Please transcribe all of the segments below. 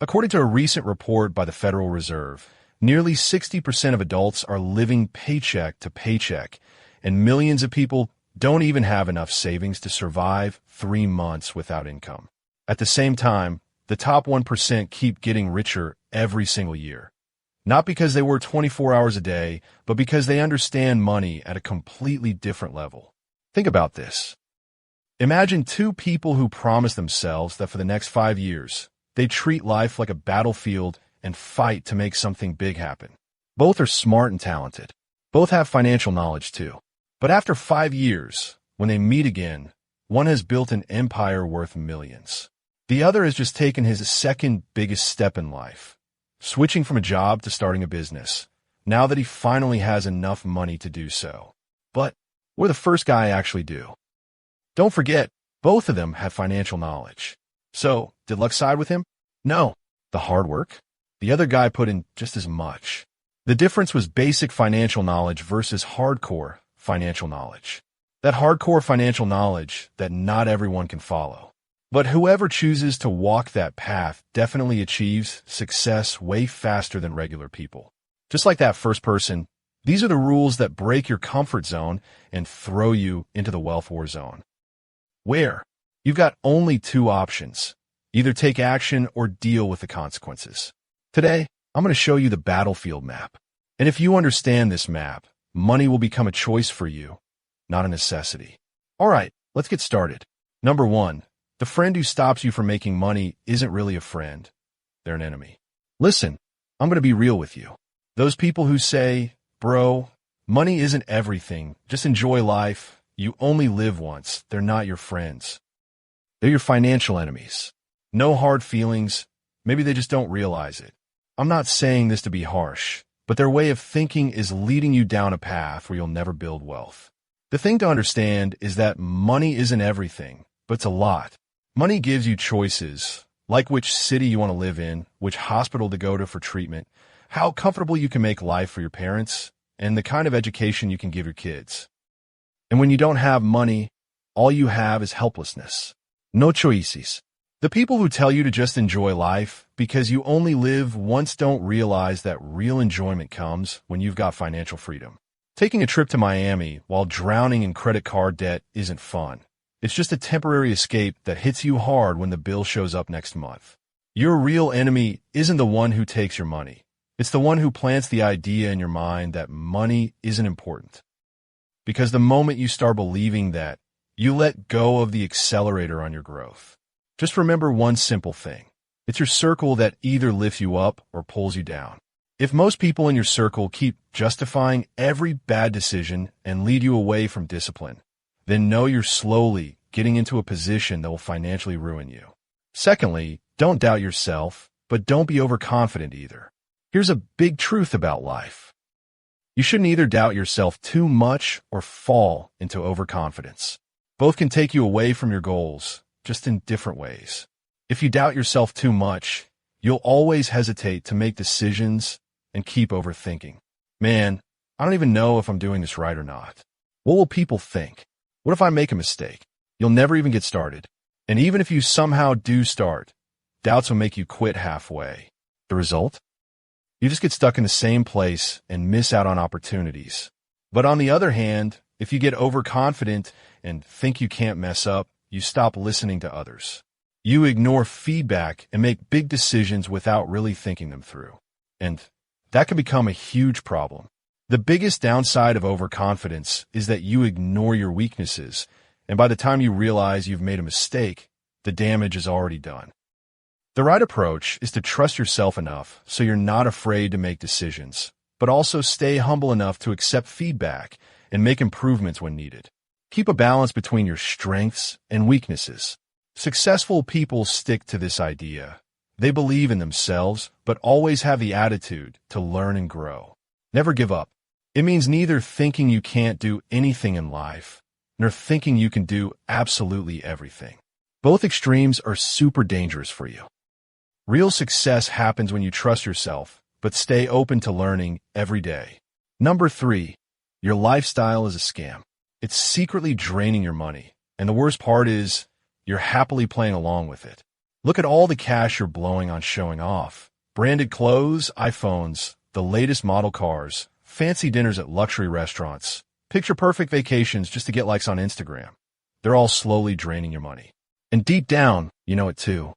According to a recent report by the Federal Reserve, nearly 60% of adults are living paycheck to paycheck, and millions of people don't even have enough savings to survive 3 months without income. At the same time, the top 1% keep getting richer every single year. Not because they work 24 hours a day, but because they understand money at a completely different level. Think about this. Imagine two people who promise themselves that for the next 5 years, they treat life like a battlefield and fight to make something big happen. Both are smart and talented. Both have financial knowledge too. But after 5 years, when they meet again, one has built an empire worth millions. The other has just taken his second biggest step in life, switching from a job to starting a business, now that he finally has enough money to do so. But what did the first guy actually do? Don't forget, both of them had financial knowledge. So, did luck side with him? No. The hard work? The other guy put in just as much. The difference was basic financial knowledge versus hardcore financial knowledge. That hardcore financial knowledge that not everyone can follow. But whoever chooses to walk that path definitely achieves success way faster than regular people. Just like that first person, these are the rules that break your comfort zone and throw you into the wealth war zone. Where? You've got only two options. Either take action or deal with the consequences. Today, I'm going to show you the battlefield map. And if you understand this map, money will become a choice for you, not a necessity. All right, let's get started. Number 1, the friend who stops you from making money isn't really a friend. They're an enemy. Listen, I'm going to be real with you. Those people who say, bro, money isn't everything, just enjoy life, you only live once, they're not your friends. They're your financial enemies. No hard feelings. Maybe they just don't realize it. I'm not saying this to be harsh, but their way of thinking is leading you down a path where you'll never build wealth. The thing to understand is that money isn't everything, but it's a lot. Money gives you choices, like which city you want to live in, which hospital to go to for treatment, how comfortable you can make life for your parents, and the kind of education you can give your kids. And when you don't have money, all you have is helplessness. No choices. The people who tell you to just enjoy life because you only live once don't realize that real enjoyment comes when you've got financial freedom. Taking a trip to Miami while drowning in credit card debt isn't fun. It's just a temporary escape that hits you hard when the bill shows up next month. Your real enemy isn't the one who takes your money. It's the one who plants the idea in your mind that money isn't important. Because the moment you start believing that, you let go of the accelerator on your growth. Just remember one simple thing. It's your circle that either lifts you up or pulls you down. If most people in your circle keep justifying every bad decision and lead you away from discipline, then know you're slowly getting into a position that will financially ruin you. Secondly, don't doubt yourself, but don't be overconfident either. Here's a big truth about life. You shouldn't either doubt yourself too much or fall into overconfidence. Both can take you away from your goals, just in different ways. If you doubt yourself too much, you'll always hesitate to make decisions and keep overthinking. Man, I don't even know if I'm doing this right or not. What will people think? What if I make a mistake? You'll never even get started. And even if you somehow do start, doubts will make you quit halfway. The result? You just get stuck in the same place and miss out on opportunities. But on the other hand, if you get overconfident and think you can't mess up, you stop listening to others. You ignore feedback and make big decisions without really thinking them through. And that can become a huge problem. The biggest downside of overconfidence is that you ignore your weaknesses, and by the time you realize you've made a mistake, the damage is already done. The right approach is to trust yourself enough so you're not afraid to make decisions, but also stay humble enough to accept feedback and make improvements when needed. Keep a balance between your strengths and weaknesses. Successful people stick to this idea. They believe in themselves, but always have the attitude to learn and grow. Never give up. It means neither thinking you can't do anything in life, nor thinking you can do absolutely everything. Both extremes are super dangerous for you. Real success happens when you trust yourself, but stay open to learning every day. Number 3, your lifestyle is a scam. It's secretly draining your money, and the worst part is you're happily playing along with it. Look at all the cash you're blowing on showing off. Branded clothes, iPhones, the latest model cars, fancy dinners at luxury restaurants, picture-perfect vacations just to get likes on Instagram. They're all slowly draining your money. And deep down, you know it too.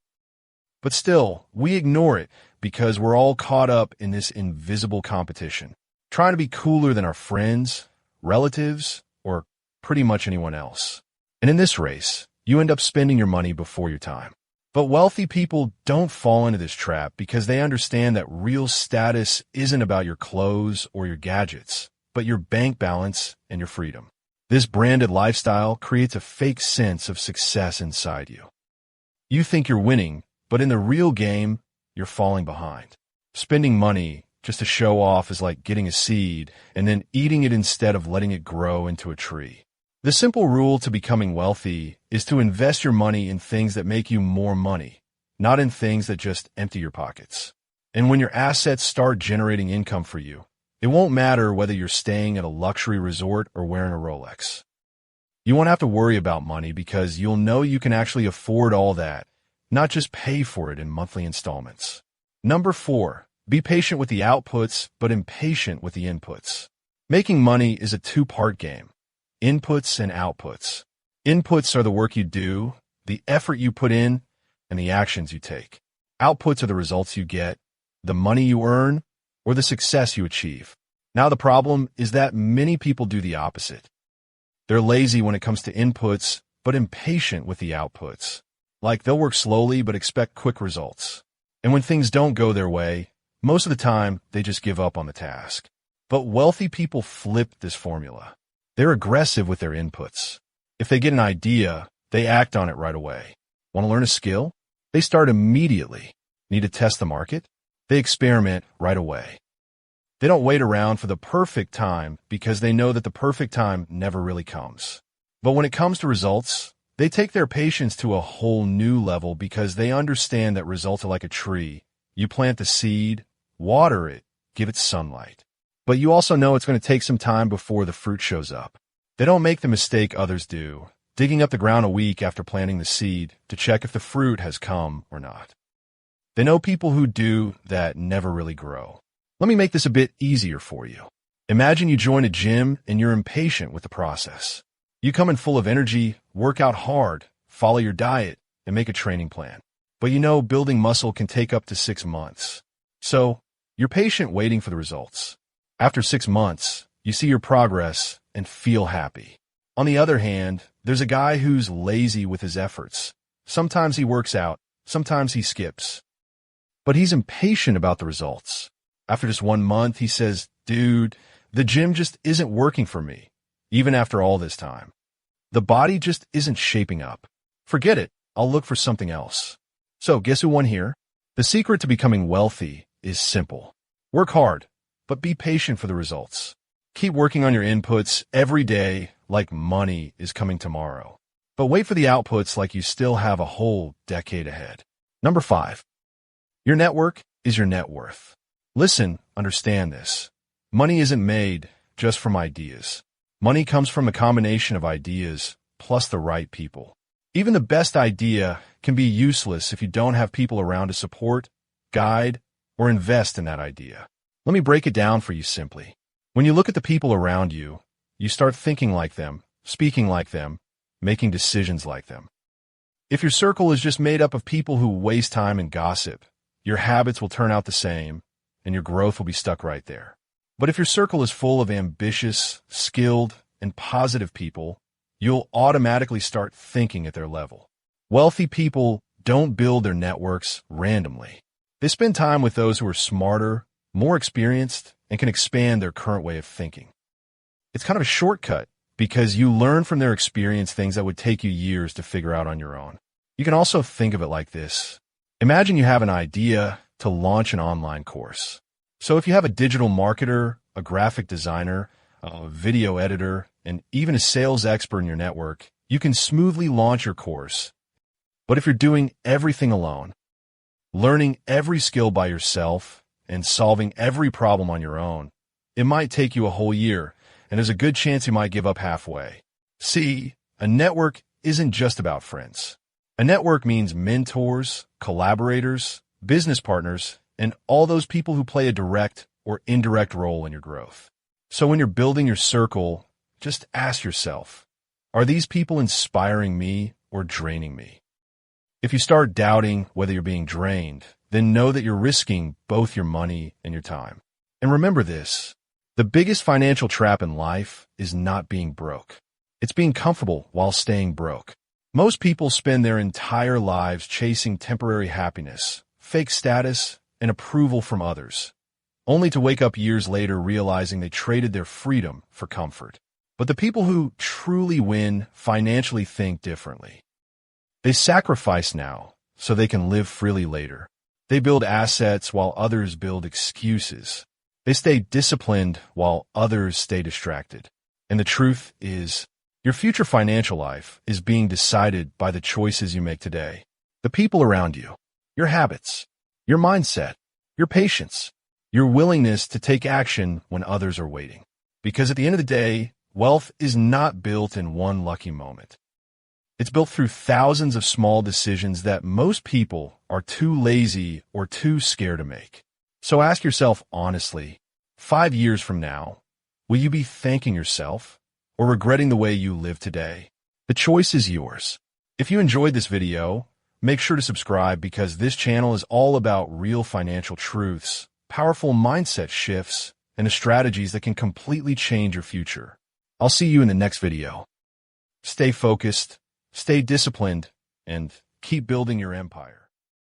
But still, we ignore it because we're all caught up in this invisible competition, trying to be cooler than our friends, relatives, or pretty much anyone else. And in this race, you end up spending your money before your time. But wealthy people don't fall into this trap because they understand that real status isn't about your clothes or your gadgets, but your bank balance and your freedom. This branded lifestyle creates a fake sense of success inside you. You think you're winning, but in the real game, you're falling behind. Spending money just to show off is like getting a seed and then eating it instead of letting it grow into a tree. The simple rule to becoming wealthy is to invest your money in things that make you more money, not in things that just empty your pockets. And when your assets start generating income for you, it won't matter whether you're staying at a luxury resort or wearing a Rolex. You won't have to worry about money because you'll know you can actually afford all that, not just pay for it in monthly installments. Number 4, be patient with the outputs, but impatient with the inputs. Making money is a two-part game. Inputs and outputs. Inputs are the work you do, the effort you put in, and the actions you take. Outputs are the results you get, the money you earn, or the success you achieve. Now the problem is that many people do the opposite. They're lazy when it comes to inputs, but impatient with the outputs. Like they'll work slowly but expect quick results. And when things don't go their way, most of the time they just give up on the task. But wealthy people flip this formula. They're aggressive with their inputs. If they get an idea, they act on it right away. Want to learn a skill? They start immediately. Need to test the market? They experiment right away. They don't wait around for the perfect time because they know that the perfect time never really comes. But when it comes to results, they take their patience to a whole new level because they understand that results are like a tree. You plant the seed, water it, give it sunlight. But you also know it's going to take some time before the fruit shows up. They don't make the mistake others do, digging up the ground a week after planting the seed to check if the fruit has come or not. They know people who do that never really grow. Let me make this a bit easier for you. Imagine you join a gym and you're impatient with the process. You come in full of energy, work out hard, follow your diet, and make a training plan. But you know building muscle can take up to 6 months. So you're patient waiting for the results. After 6 months, you see your progress and feel happy. On the other hand, there's a guy who's lazy with his efforts. Sometimes he works out, sometimes he skips. But he's impatient about the results. After just 1 month, he says, "Dude, the gym just isn't working for me, even after all this time. The body just isn't shaping up. Forget it, I'll look for something else." So guess who won here? The secret to becoming wealthy is simple. Work hard, but be patient for the results. Keep working on your inputs every day like money is coming tomorrow. But wait for the outputs like you still have a whole decade ahead. Number 5. Your network is your net worth. Listen, understand this. Money isn't made just from ideas. Money comes from a combination of ideas plus the right people. Even the best idea can be useless if you don't have people around to support, guide, or invest in that idea. Let me break it down for you simply. When you look at the people around you, you start thinking like them, speaking like them, making decisions like them. If your circle is just made up of people who waste time and gossip, your habits will turn out the same, and your growth will be stuck right there. But if your circle is full of ambitious, skilled, and positive people, you'll automatically start thinking at their level. Wealthy people don't build their networks randomly. They spend time with those who are smarter, more experienced, and can expand their current way of thinking. It's kind of a shortcut because you learn from their experience things that would take you years to figure out on your own. You can also think of it like this. Imagine you have an idea to launch an online course. So if you have a digital marketer, a graphic designer, a video editor, and even a sales expert in your network, you can smoothly launch your course. But if you're doing everything alone, learning every skill by yourself, and solving every problem on your own, it might take you a whole year, and there's a good chance you might give up halfway. See, a network isn't just about friends. A network means mentors, collaborators, business partners, and all those people who play a direct or indirect role in your growth. So when you're building your circle, just ask yourself, are these people inspiring me or draining me? If you start doubting whether you're being drained, then know that you're risking both your money and your time. And remember this, the biggest financial trap in life is not being broke. It's being comfortable while staying broke. Most people spend their entire lives chasing temporary happiness, fake status, and approval from others, only to wake up years later realizing they traded their freedom for comfort. But the people who truly win financially think differently. They sacrifice now so they can live freely later. They build assets while others build excuses. They stay disciplined while others stay distracted. And the truth is, your future financial life is being decided by the choices you make today. The people around you, your habits, your mindset, your patience, your willingness to take action when others are waiting. Because at the end of the day, wealth is not built in one lucky moment. It's built through thousands of small decisions that most people are too lazy or too scared to make. So ask yourself honestly, 5 years from now, will you be thanking yourself or regretting the way you live today? The choice is yours. If you enjoyed this video, make sure to subscribe because this channel is all about real financial truths, powerful mindset shifts, and the strategies that can completely change your future. I'll see you in the next video. Stay focused, stay disciplined, and keep building your empire.